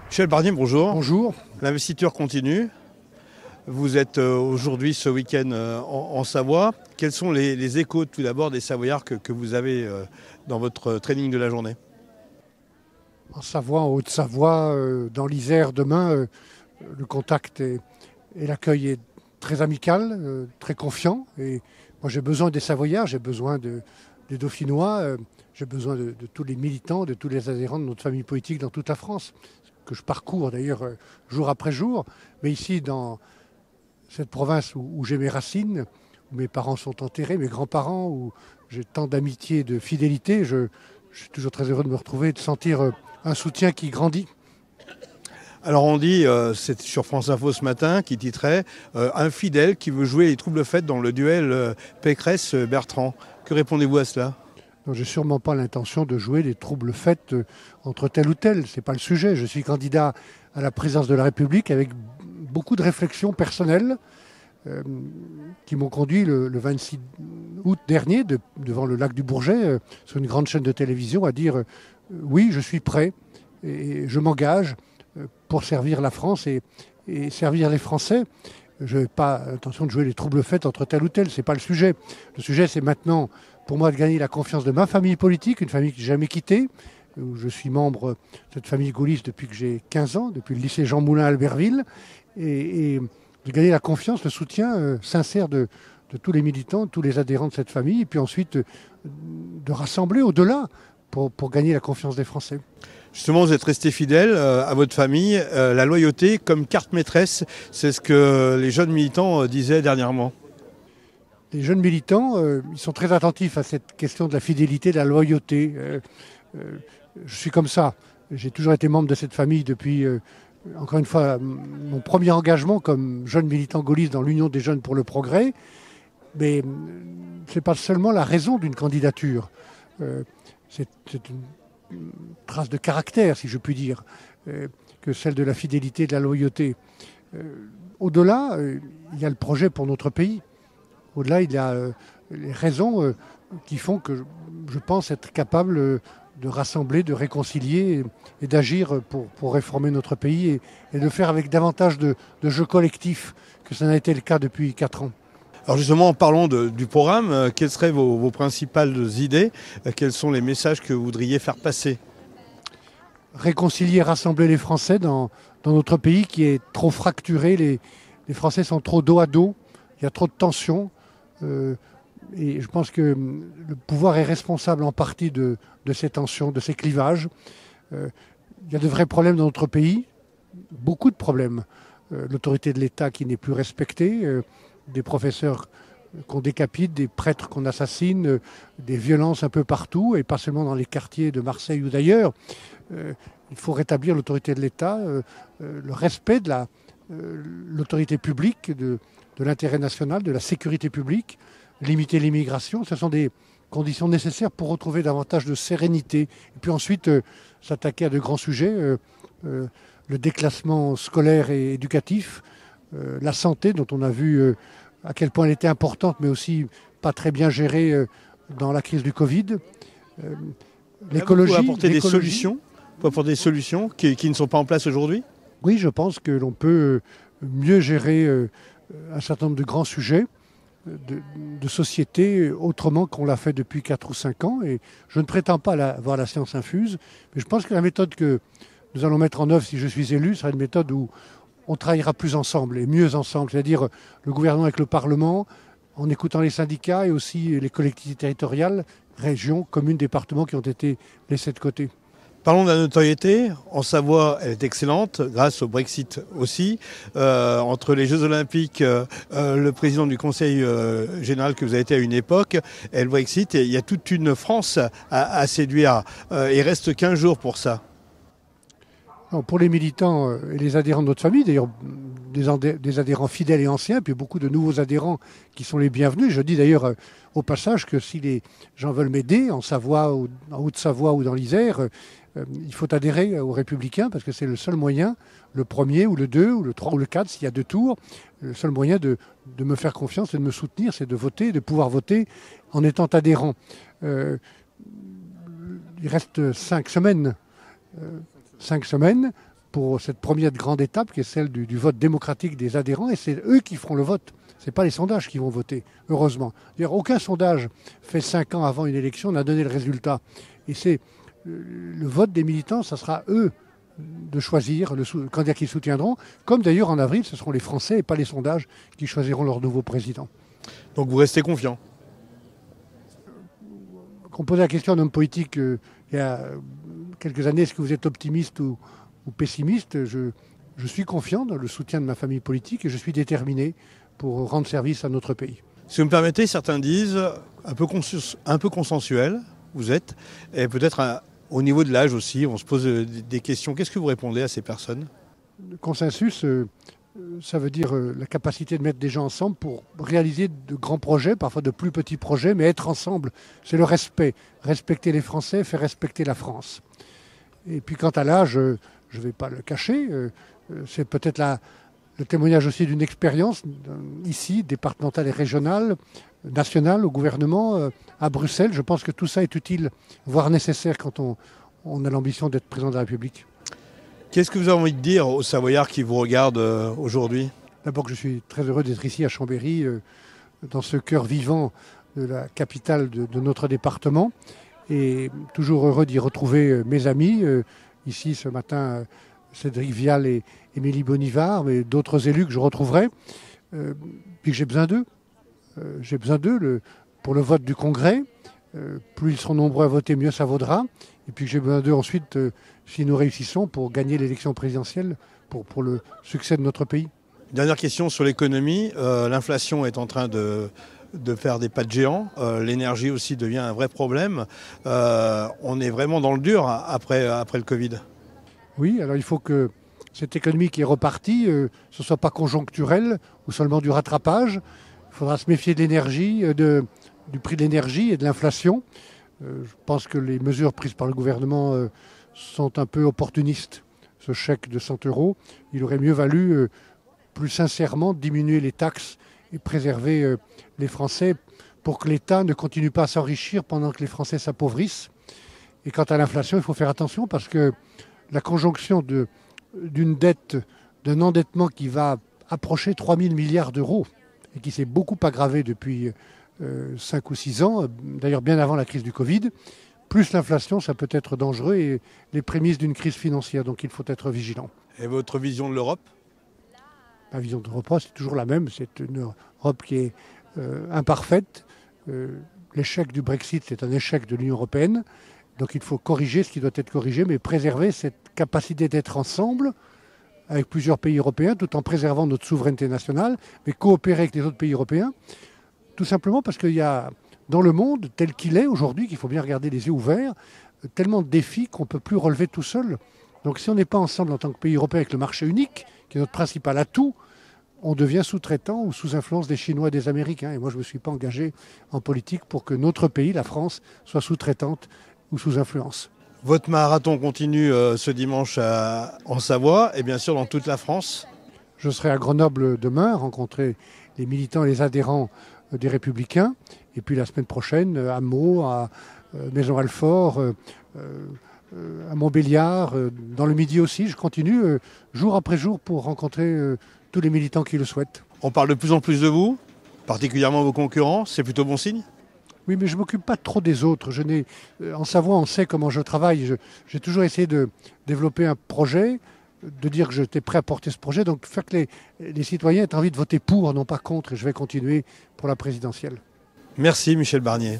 Michel Barnier, bonjour. Bonjour. L'investiture continue. Vous êtes aujourd'hui, ce week-end, en Savoie. Quels sont les échos, tout d'abord, des Savoyards que vous avez dans votre training de la journée? En Savoie, en Haute-Savoie, dans l'Isère, demain, le contact et l'accueil est très amical, très confiant. Et moi, j'ai besoin des Savoyards, j'ai besoin des Dauphinois, j'ai besoin de tous les militants, de tous les adhérents de notre famille politique dans toute la France, que je parcours d'ailleurs jour après jour. Mais ici, dans cette province où j'ai mes racines, où mes parents sont enterrés, mes grands-parents, où j'ai tant d'amitié et de fidélité, je suis toujours très heureux de me retrouver et de sentir un soutien qui grandit. Alors on dit, c'est sur France Info ce matin, qui titrait un fidèle qui veut jouer les troubles faits dans le duel Pécresse-Bertrand. Que répondez-vous à cela? Donc, j'ai sûrement pas l'intention de jouer les troubles faits entre tel ou tel. C'est pas le sujet. Je suis candidat à la présidence de la République avec beaucoup de réflexions personnelles qui m'ont conduit le 26 août dernier devant le lac du Bourget sur une grande chaîne de télévision à dire oui, je suis prêt et je m'engage pour servir la France et servir les Français. Je n'ai pas l'intention de jouer les troubles faits entre tel ou tel, c'est pas le sujet. Le sujet, c'est maintenant pour moi de gagner la confiance de ma famille politique, une famille que j'ai jamais quittée, où je suis membre de cette famille gaulliste depuis que j'ai 15 ans, depuis le lycée Jean Moulin à Albertville, et de gagner la confiance, le soutien sincère de tous les militants, de tous les adhérents de cette famille, et puis ensuite de rassembler au-delà pour gagner la confiance des Français. Justement, vous êtes resté fidèle à votre famille. La loyauté comme carte maîtresse, c'est ce que les jeunes militants disaient dernièrement. Les jeunes militants, ils sont très attentifs à cette question de la fidélité, de la loyauté. Je suis comme ça. J'ai toujours été membre de cette famille depuis, encore une fois, mon premier engagement comme jeune militant gaulliste dans l'Union des jeunes pour le progrès. Mais ce n'est pas seulement la raison d'une candidature. C'est une trace de caractère, si je puis dire, que celle de la fidélité et de la loyauté. Au-delà, il y a le projet pour notre pays. Au-delà, il y a les raisons qui font que je pense être capable de rassembler, de réconcilier et d'agir pour réformer notre pays et de le faire avec davantage de jeu collectif que ça n'a été le cas depuis 4 ans. Alors justement, parlons du programme. Quelles seraient vos principales idées? Quels sont les messages que vous voudriez faire passer? Réconcilier, rassembler les Français dans notre pays qui est trop fracturé. Les Français sont trop dos à dos. Il y a trop de tensions. Et je pense que le pouvoir est responsable en partie de ces tensions, de ces clivages. Il y a de vrais problèmes dans notre pays. Beaucoup de problèmes. L'autorité de l'État qui n'est plus respectée. Des professeurs qu'on décapite, des prêtres qu'on assassine, des violences un peu partout, et pas seulement dans les quartiers de Marseille ou d'ailleurs. Il faut rétablir l'autorité de l'État, le respect de l'autorité publique, de l'intérêt national, de la sécurité publique, limiter l'immigration. Ce sont des conditions nécessaires pour retrouver davantage de sérénité. Et puis ensuite, s'attaquer à de grands sujets, le déclassement scolaire et éducatif, la santé dont on a vu à quel point elle était importante, mais aussi pas très bien gérée dans la crise du Covid. L'écologie. Vous pouvez apporter des solutions, des solutions qui ne sont pas en place aujourd'hui? Oui, je pense que l'on peut mieux gérer un certain nombre de grands sujets de société autrement qu'on l'a fait depuis 4 ou 5 ans. Et je ne prétends pas avoir la science infuse, mais je pense que la méthode que nous allons mettre en œuvre si je suis élu sera une méthode où on travaillera plus ensemble et mieux ensemble, c'est-à-dire le gouvernement avec le Parlement, en écoutant les syndicats et aussi les collectivités territoriales, régions, communes, départements qui ont été laissés de côté. Parlons de la notoriété. En Savoie, elle est excellente, grâce au Brexit aussi. Entre les Jeux Olympiques, le président du Conseil général que vous avez été à une époque, et le Brexit, il y a toute une France à séduire. Il reste 15 jours pour ça. Non, pour les militants et les adhérents de notre famille, d'ailleurs des adhérents fidèles et anciens, puis beaucoup de nouveaux adhérents qui sont les bienvenus. Je dis d'ailleurs au passage que si les gens veulent m'aider en Savoie, ou en Haute-Savoie ou dans l'Isère, il faut adhérer aux Républicains parce que c'est le seul moyen, le premier ou le 2 ou le 3 ou le 4, s'il y a 2 tours, le seul moyen de me faire confiance et de me soutenir, c'est de voter, de pouvoir voter en étant adhérent. Il reste 5 semaines. 5 semaines pour cette première grande étape qui est celle du vote démocratique des adhérents, et c'est eux qui feront le vote. Ce n'est pas les sondages qui vont voter, heureusement. D'ailleurs, aucun sondage fait 5 ans avant une élection n'a donné le résultat. Et c'est le vote des militants, ça sera eux de choisir le candidat qu'ils soutiendront, comme d'ailleurs en avril, ce seront les Français et pas les sondages qui choisiront leur nouveau président. Donc vous restez confiant? On posait la question à un homme politique il y a quelques années, est-ce que vous êtes optimiste ou pessimiste? Je suis confiant dans le soutien de ma famille politique et je suis déterminé pour rendre service à notre pays. Si vous me permettez, certains disent un peu consensuel, vous êtes, et peut-être au niveau de l'âge aussi, on se pose des questions. Qu'est-ce que vous répondez à ces personnes? Le consensus, ça veut dire la capacité de mettre des gens ensemble pour réaliser de grands projets, parfois de plus petits projets, mais être ensemble, c'est le respect. Respecter les Français, faire respecter la France. Et puis quant à l'âge, je ne vais pas le cacher, c'est peut-être le témoignage aussi d'une expérience ici, départementale et régionale, nationale, au gouvernement, à Bruxelles. Je pense que tout ça est utile, voire nécessaire quand on a l'ambition d'être président de la République. Qu'est-ce que vous avez envie de dire aux Savoyards qui vous regardent aujourd'hui? D'abord que je suis très heureux d'être ici à Chambéry, dans ce cœur vivant de la capitale de notre département. Et toujours heureux d'y retrouver mes amis. Ici ce matin, Cédric Vial et Émilie Bonivard, mais d'autres élus que je retrouverai. Puis j'ai besoin d'eux. J'ai besoin d'eux pour le vote du Congrès. Plus ils seront nombreux à voter, mieux ça vaudra. Et puis j'ai besoin d'eux ensuite, si nous réussissons, pour gagner l'élection présidentielle, pour le succès de notre pays. Dernière question sur l'économie. L'inflation est en train de faire des pas de géant. L'énergie aussi devient un vrai problème. On est vraiment dans le dur après le Covid. Oui, alors il faut que cette économie qui est repartie, ce ne soit pas conjoncturel ou seulement du rattrapage. Il faudra se méfier de l'énergie, du prix de l'énergie et de l'inflation. Je pense que les mesures prises par le gouvernement sont un peu opportunistes. Ce chèque de 100 €, il aurait mieux valu plus sincèrement diminuer les taxes et préserver les Français pour que l'État ne continue pas à s'enrichir pendant que les Français s'appauvrissent. Et quant à l'inflation, il faut faire attention parce que la conjonction d'une dette, d'un endettement qui va approcher 3 000 milliards d'euros et qui s'est beaucoup aggravé depuis 5 ou 6 ans, d'ailleurs bien avant la crise du Covid, plus l'inflation, ça peut être dangereux et les prémices d'une crise financière. Donc il faut être vigilant. Et votre vision de l'Europe? Ma vision de l'Europe, c'est toujours la même. C'est une Europe qui est imparfaite. L'échec du Brexit, c'est un échec de l'Union européenne. Donc il faut corriger ce qui doit être corrigé, mais préserver cette capacité d'être ensemble avec plusieurs pays européens, tout en préservant notre souveraineté nationale, mais coopérer avec les autres pays européens, tout simplement parce qu'il y a dans le monde tel qu'il est aujourd'hui, qu'il faut bien regarder les yeux ouverts, tellement de défis qu'on ne peut plus relever tout seul. Donc si on n'est pas ensemble en tant que pays européen avec le marché unique, qui est notre principal atout, on devient sous-traitant ou sous influence des Chinois et des Américains. Et moi, je ne me suis pas engagé en politique pour que notre pays, la France, soit sous-traitante ou sous influence. Votre marathon continue ce dimanche en Savoie et bien sûr dans toute la France. Je serai à Grenoble demain, rencontrer les militants et les adhérents des Républicains. Et puis la semaine prochaine, à Meaux, à Maison-Alfort, à Montbéliard, dans le Midi aussi. Je continue jour après jour pour rencontrer tous les militants qui le souhaitent. On parle de plus en plus de vous, particulièrement vos concurrents. C'est plutôt bon signe? Oui, mais je ne m'occupe pas trop des autres. En Savoie, on sait comment je travaille. J'ai toujours essayé de développer un projet, de dire que j'étais prêt à porter ce projet. Donc faire que les citoyens aient envie de voter pour, non pas contre. Et je vais continuer pour la présidentielle. Merci Michel Barnier.